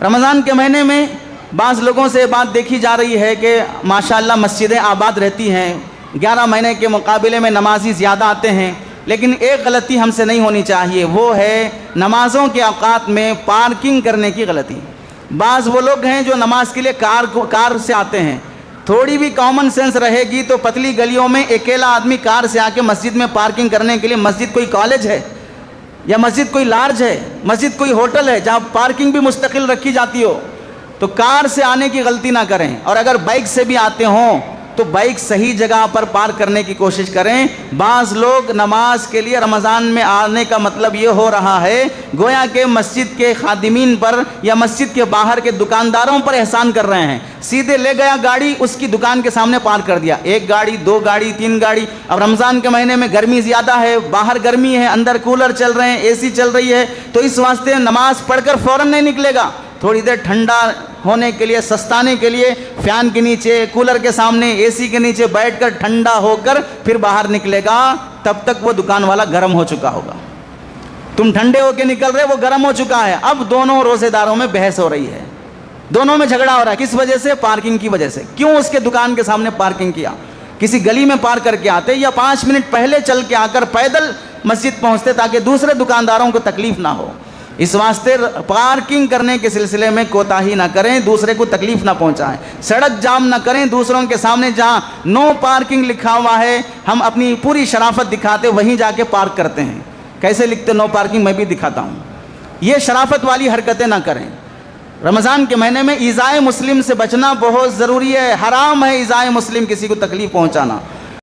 رمضان کے مہینے میں بعض لوگوں سے بات دیکھی جا رہی ہے کہ ماشاءاللہ مسجدیں آباد رہتی ہیں، 11 مہینے کے مقابلے میں نمازی زیادہ آتے ہیں، لیکن ایک غلطی ہم سے نہیں ہونی چاہیے، وہ ہے نمازوں کے اوقات میں پارکنگ کرنے کی غلطی۔ بعض وہ لوگ ہیں جو نماز کے لیے کار سے آتے ہیں، تھوڑی بھی کامن سینس رہے گی تو پتلی گلیوں میں اکیلا آدمی کار سے آ کے مسجد میں پارکنگ کرنے کے لیے، مسجد کوئی کالج ہے یا مسجد کوئی لارج ہے، مسجد کوئی ہوٹل ہے جہاں پارکنگ بھی مستقل رکھی جاتی ہو، تو کار سے آنے کی غلطی نہ کریں، اور اگر بائک سے بھی آتے ہوں تو بائک صحیح جگہ پر پارک کرنے کی کوشش کریں۔ بعض لوگ نماز کے لیے رمضان میں آنے کا مطلب یہ ہو رہا ہے گویا کہ مسجد کے خادمین پر یا مسجد کے باہر کے دکانداروں پر احسان کر رہے ہیں، سیدھے لے گیا گاڑی اس کی دکان کے سامنے پارک کر دیا، 1 گاڑی 2 گاڑی 3 گاڑی۔ اب رمضان کے مہینے میں گرمی زیادہ ہے، باہر گرمی ہے، اندر کولر چل رہے ہیں، اے سی چل رہی ہے، تو اس واسطے نماز پڑھ کر فوراً نہیں نکلے گا، تھوڑی دیر ٹھنڈا ہونے کے لیے، سستانے کے لیے فین کے نیچے، کولر کے سامنے، اے سی کے نیچے بیٹھ کر ٹھنڈا ہو کر پھر باہر نکلے گا، تب تک وہ دکان والا گرم ہو چکا ہوگا۔ تم ٹھنڈے ہو کے نکل رہے، وہ گرم ہو چکا ہے۔ اب دونوں روزے داروں میں بحث ہو رہی ہے، دونوں میں جھگڑا ہو رہا ہے، کس وجہ سے؟ پارکنگ کی وجہ سے۔ کیوں اس کے دکان کے سامنے پارکنگ کیا؟ کسی گلی میں پارک کر کے آتے یا 5 منٹ پہلے چل کے آ کر پیدل مسجد پہنچتے تاکہ دوسرے دکانداروں کو تکلیف نہ ہو۔ اس واسطے پارکنگ کرنے کے سلسلے میں کوتاہی نہ کریں، دوسرے کو تکلیف نہ پہنچائیں، سڑک جام نہ کریں، دوسروں کے سامنے جہاں نو پارکنگ لکھا ہوا ہے ہم اپنی پوری شرافت دکھاتے وہیں جا کے پارک کرتے ہیں۔ کیسے لکھتے نو پارکنگ؟ میں بھی دکھاتا ہوں۔ یہ شرافت والی حرکتیں نہ کریں۔ رمضان کے مہینے میں ایذائے مسلم سے بچنا بہت ضروری ہے، حرام ہے ایذائے مسلم، کسی کو تکلیف پہنچانا۔